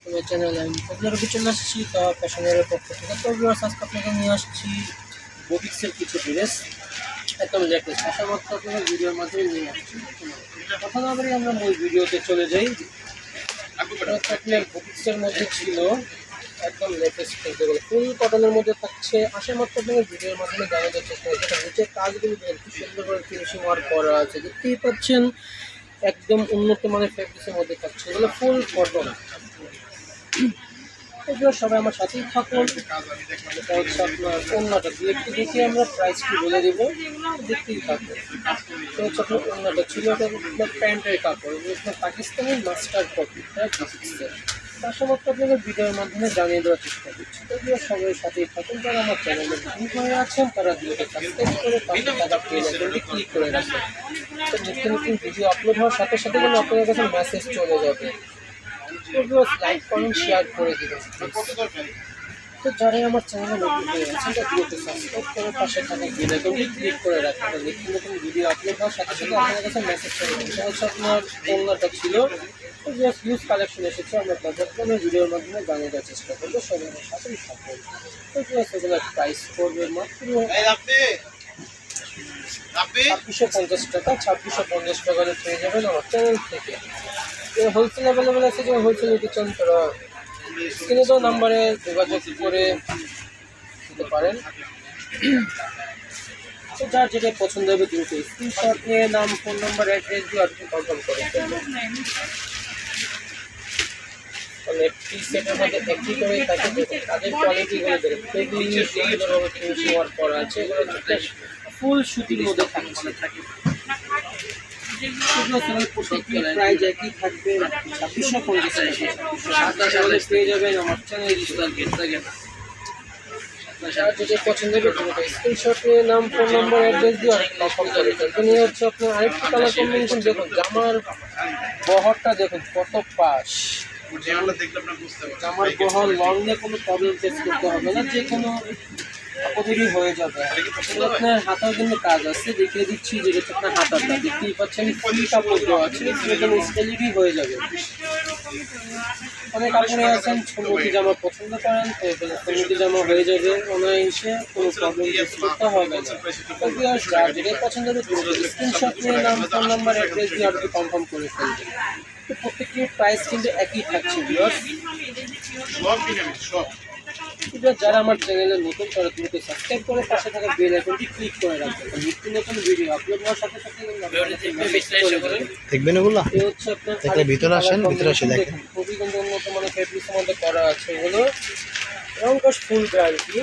আমার চ্যানেল আমি আপনার উপর চলে আসছি তা ফ্যাশনের পক্ষ থেকে। তো ভিউয়ার্স, আজকে আপনাকে নিয়ে আসছি বুটিক্সের কিছু ড্রেস একদম লেটেস্ট আশা মাত্র আপনাদের ভিডিওর মাধ্যমে নিয়ে আসছি। কথা না বলে আমরা মূল ভিডিওতে চলে যাই। আপনার বুটিক্সের মধ্যে ছিল একদম লেটেস্ট যেগুলো ফুল কটনের মধ্যে থাকছে। আশা মাত্র আপনাদের ভিডিওর মাধ্যমে জানা যাচ্ছে নিচের কাজগুলো খুব সুন্দর করে ফিনিশিং ওয়ার্ক করা আছে, দেখতেই পাচ্ছেন। একদম উন্নত মানের ফেব্রিক্সের মধ্যে থাকছে, এগুলো ফুল কটন। এগুলো সবাই আমার সাথেই থাকুন। এটা হচ্ছে আপনার অন্যটা দিয়ে একটু দেখে আমরা প্রাইসটি বলে দেবো, দেখতেই থাকুন। এটা হচ্ছে আপনার অন্যটা ছিল, এটা আপনার প্যান্টের কাপড়, এগুলো আপনার পাকিস্তানি মাস্টার কপি, হ্যাঁ বুটিক্সের। তার সমস্ত আপনাদের ভিডিওর মাধ্যমে জানিয়ে দেওয়ার চেষ্টা করছি। এগুলো সবাই সাথেই থাকুন। যারা আমার চ্যানেলে নতুন হয়ে আছেন তারা ভিডিওকে সাবস্ক্রাইব করে পাশে থাকা বেল আইকনটি ক্লিক করে রাখবেন। তো নিত্য নতুন ভিডিও আপলোড হওয়ার সাথে সাথে কিন্তু আপনাদের কাছে মেসেজ চলে যাবে। লাইক কমেন্ট শেয়ার করে দিবেন। তো যারাই আমার চ্যানেলে নতুন হয়ে আছেন তারা ভিডিওতে সাবস্ক্রাইব করে পাশে থাকা বেল আইকনটি ক্লিক করে রাখবেন। নিত্য নতুন ভিডিও আপলোড হওয়ার সাথে সাথে আপনাদের কাছে মেসেজ চলে যাবে। এটা হচ্ছে আপনার ওড়নাটা ছিল, জাস্ট ইউজ কালেকশন এসেছে, আমরা তাদের ভিডিওর মাধ্যমে জানিয়ে দেওয়ার চেষ্টা করবো। সবাই আমার সাথেই থাকবেন। তো এগুলোর প্রাইস পড়বে মাত্র 2650 টাকা। 2650 টাকা পেয়ে যাবেন আমার চ্যানেল থেকে। হোলসেল অ্যাভেলেবেল আছে, যে হোলসেল নিতে চান তারা স্ক্রিনে দেওয়া নাম্বারে যোগাযোগ করে দিতে পারেন। তো যার যেটা পছন্দ হবে দ্রুত স্ক্রিনশট নিয়ে নাম, ফোন নাম্বার, অ্যাড্রেস দিয়ে আপনি কনফার্ম করে ফেলবেন। তাহলে একটি সেটের মধ্যে একটি করে থাকে, তাদের কোয়ালিটিগুলো দেখুন, খুবই সুন্দরভাবে ফিনিশিং ওয়ার্ক করা আছে। এগুলো হচ্ছে ফুল সুতির মধ্যে থাকে। প্রাইস একই থাকবে 2650 টাকা। পেয়ে যাবেন আমার চ্যানেল। যদি পছন্দ হবে স্ক্রিনশট নিয়ে নাম, ফোন নাম্বার, অ্যাড্রেস দিয়ে কনফার্ম করে ফেলবেন। নিয়ে হচ্ছে আপনার আরেকটি কালার কম্বিনেশন দেখুন, জামার বহরটা দেখুন কত পাশ। জামার বহর লং নিয়ে কোনো প্রবলেম ফেস করতে হবে না, যে কোনো আপদেরই হয়ে যাবে। আপনার হাতাও কিন্তু কাজ আছে, দেখিয়ে দিচ্ছি যেটা হচ্ছে আপনার হাতাটা, দেখতেই পাচ্ছেন ফুল কাপড় দেওয়া আছে, স্টাইলেরই হয়ে যাবে। অনেক আপনি আছেন সুন্নতি জামা পছন্দ করেন, তো এখানে সুন্নতি জামা হয়ে যাবে অনায়াসে, কোনো প্রবলেম ফেস করতে হবে না। যার যেটাই পছন্দ হবে স্ক্রিনশট নিয়ে নাম, ফোন নাম্বার, অ্যাড্রেস দিয়ে আপনি কনফার্ম করে ফেলবেন। তো প্রত্যেকটির প্রাইস কিন্তু একই থাকছে ভিউয়ার্স। যারা আমার চ্যানেলে নতুন তারা দ্রুত সাবস্ক্রাইব করে পাশে থাকা বেল আইকনটি ক্লিক করে রাখবেন। নিত্য নতুন ভিডিও আপলোড হওয়ার সাথে সাথে দেখবেন এগুলো। এই হচ্ছে আপনার দেখলে ভিতরে আসেন, ভিতরে এসে দেখেন। খুবই কিন্তু উন্নত মানের ফেব্রিক্সের মধ্যে করা আছে এগুলো, রং কস ফুল গ্যারান্টি।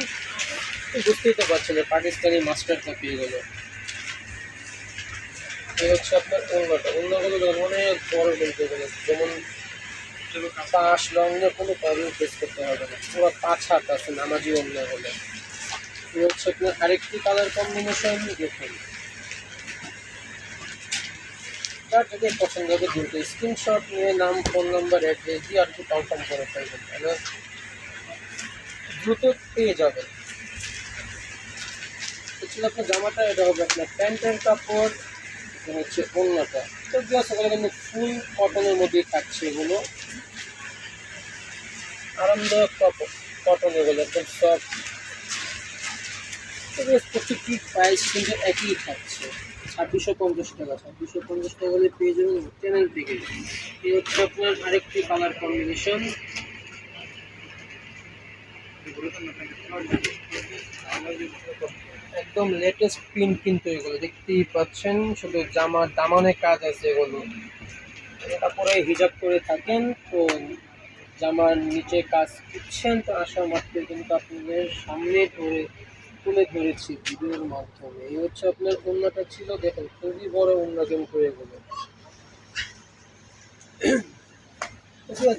বুঝতেই তো পারছেন পাকিস্তানি মাস্টার কপি এগুলো। এই হচ্ছে আপনার অন্যগুলো অনেক বড় কিন্তু এগুলো, যেমন পাশ লং নিয়ে কোনো প্রবলেম ফেস করতে হবে না, পুরো 5 হাত আছে নামাজি অন্য হলে। এই হচ্ছে আপনার আরেকটি কালার কম্বিনেশন দেখুন। যার যদি পছন্দ হবে দ্রুত স্ক্রিনশট নিয়ে নাম, ফোন নাম্বার, অ্যাড্রেস দিয়ে আর কি কনফার্ম করে ফেলবেন, তাহলে দ্রুত পেয়ে যাবেন। আপনার জামাটা এটা হবে আপনার প্যান্টের কাপড়, এটা হচ্ছে অন্যটা। তো সেগুলো কিন্তু ফুল কটনের মধ্যেই থাকছে, এগুলো আরামদায়ক কটন, এগুলো একদম সফট। প্রত্যেকটি প্রাইস কিন্তু একই থাকছে 2650 টাকা। 2650 টাকা হলে পেয়ে যাবেন চ্যানেল থেকে। এই হচ্ছে আপনার আরেকটি কালার কম্বিনেশন। একদম লেটেস্ট প্রিন্ট কিন্তু এগুলো, দেখতেই পাচ্ছেন। শুধু জামার দামানে কাজ আছে এগুলো। এটা পরে হিজাব করে থাকেন, তো জামার নিচে কাজ করছেন, তো আসা মাত্র কিন্তু আপনাদের সামনে তুলে ধরেছি ভিডিওর মাধ্যমে। এই হচ্ছে আপনার ওড়নাটা ছিল, দেখুন খুবই বড় ওড়না কিন্তু এগুলো।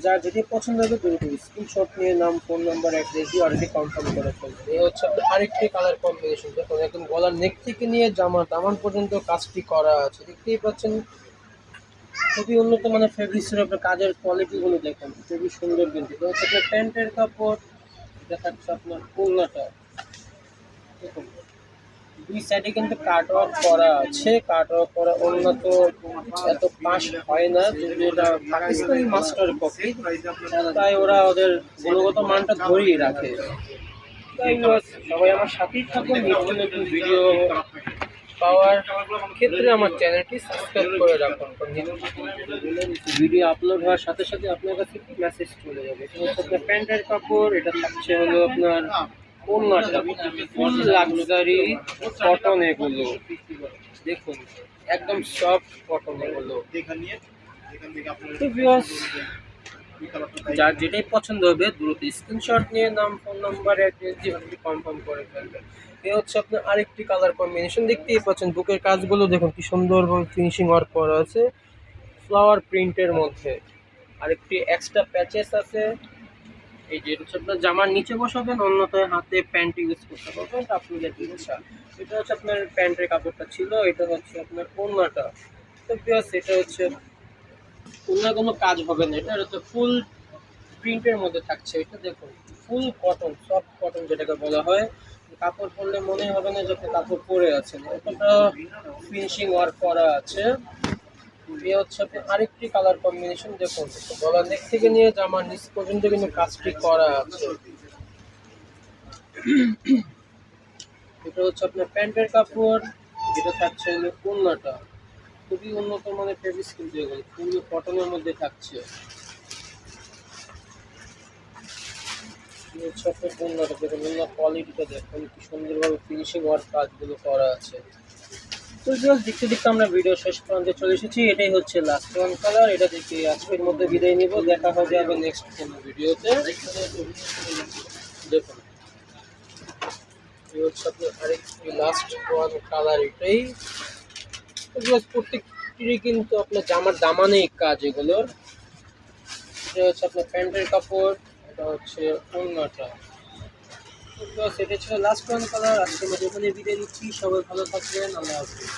যার যেটি পছন্দ হবে দ্রুত স্ক্রিনশট নিয়ে নাম, ফোন নাম্বার, অ্যাড্রেস দিয়ে অলরেডি কনফার্ম করে ফেলবেন। এই হচ্ছে আপনার আরেকটি কালার কম্বিনেশন, দেখুন একদম গলার নেক থেকে নিয়ে জামা দামান পর্যন্ত কাজটি করা আছে, দেখতেই পাচ্ছেন। খুবই উন্নত মানের ফেব্রিক্সের আপনার কাজের কোয়ালিটিগুলো দেখুন, খুবই সুন্দর কিন্তু। এটা হচ্ছে আপনার প্যান্টের কাপড়, এটা থাকছে আপনার ওড়নাটা দেখুন। দুই সাইডে কিন্তু কাট ওয়ার্ক করা আছে, কাট ওয়ার্ক করা উন্নত এত পাশ হয় না, যদি এটা পাকিস্তানি মাস্টার কপি তাই ওরা ওদের গুণগত মানটা ধরিয়ে রাখে। তাই সবাই আমার সাথেই থাকুন, নিত্য নতুন ভিডিও পাওয়ার ক্ষেত্রে আমার চ্যানেলটি সাবস্ক্রাইব করে রাখুন। ভিডিও আপলোড হওয়ার সাথে সাথে আপনার কাছে মেসেজ চলে যাবে। এটা হচ্ছে আপনার প্যান্টের কাপড়, এটা থাকছে হলো আপনার ওড়নাটা, ফুল লাক্সারি কটন, এগুলো দেখুন একদম সফট কটন এগুলো। তো ভিউয়ার্স, যার যেটাই পছন্দ হবে দ্রুত স্ক্রিনশট নিয়ে নাম, ফোন নাম্বার, অ্যাড্রেস যেভাবে কনফার্ম করে ফেলবেন। এ হচ্ছে আপনার আরেকটি কালার কম্বিনেশন, দেখতেই পাচ্ছেন বুকের কাজগুলো দেখুন কি সুন্দরভাবে ফিনিশিং ওয়ার্ক করা আছে ফ্লাওয়ার প্রিন্টের মধ্যে। আরেকটি এক্সট্রা প্যাচেস আছে, এই যে এটা হচ্ছে আপনার জামার নিচে বসাবেন, অন্যথায় হাতে প্যান্ট ইউজ করতে পারবেন আপনাদের ইচ্ছা। এটা হচ্ছে আপনার প্যান্টের কাপড়টা ছিল, এটা হচ্ছে আপনার ওড়নাটা। তো ভিউয়ার্স, এটা হচ্ছে অন্য কোনো কাজ হবে না, এটা হচ্ছে ফুল প্রিন্টের মধ্যে থাকছে। এটা দেখুন ফুল কটন, সফট কটন যেটাকে বলা হয়, কাপড় পরলে মনে হবে না যে আপনি কাপড় পরে আছেন, এতটা ফিনিশিং ওয়ার্ক করা আছে। এ হচ্ছে আপনি আরেকটি কালার কম্বিনেশন দেখুন, গলার নেক থেকে নিয়ে জামার নিচ পর্যন্ত কিন্তু কাজটি করা আছে। এটা হচ্ছে আপনার প্যান্টের কাপড়, যেটা থাকছে হলো ওড়নাটা, খুবই উন্নত মানের ফেব্রিক্স কিন্তু এগুলো ফুল কটনের মধ্যে থাকছে। হচ্ছে আপনার ওড়নাটা দেখুন, ওড়নার কোয়ালিটিটা দেখুন কি সুন্দরভাবে ফিনিশিং ওয়ার্ক কাজগুলো করা আছে। তো জাস্ট দেখতে দেখতে আমরা ভিডিও শেষ প্রান্তে চলে এসেছি, এটাই হচ্ছে লাস্ট ওয়ান কালার। এটা দেখে আজকের মধ্যে বিদায় নিব, দেখা হবে আবার নেক্সট কোনো ভিডিওতে। দেখুন এই হচ্ছে আপনার আরেকটি লাস্ট ওয়ান কালার, এটাই। এগুলো প্রত্যেকটিরই কিন্তু আপনার জামার দামানেই কাজ এগুলোর। এটা হচ্ছে আপনার প্যান্টের কাপড়, এটা হচ্ছে ওড়নাটা। তো সেটা ছিল লাস্ট ওয়ান কালার। আজকের মধ্যে এখানে বিদায় নিচ্ছি, সবাই ভালো থাকবেন, আল্লাহ হাফিজ।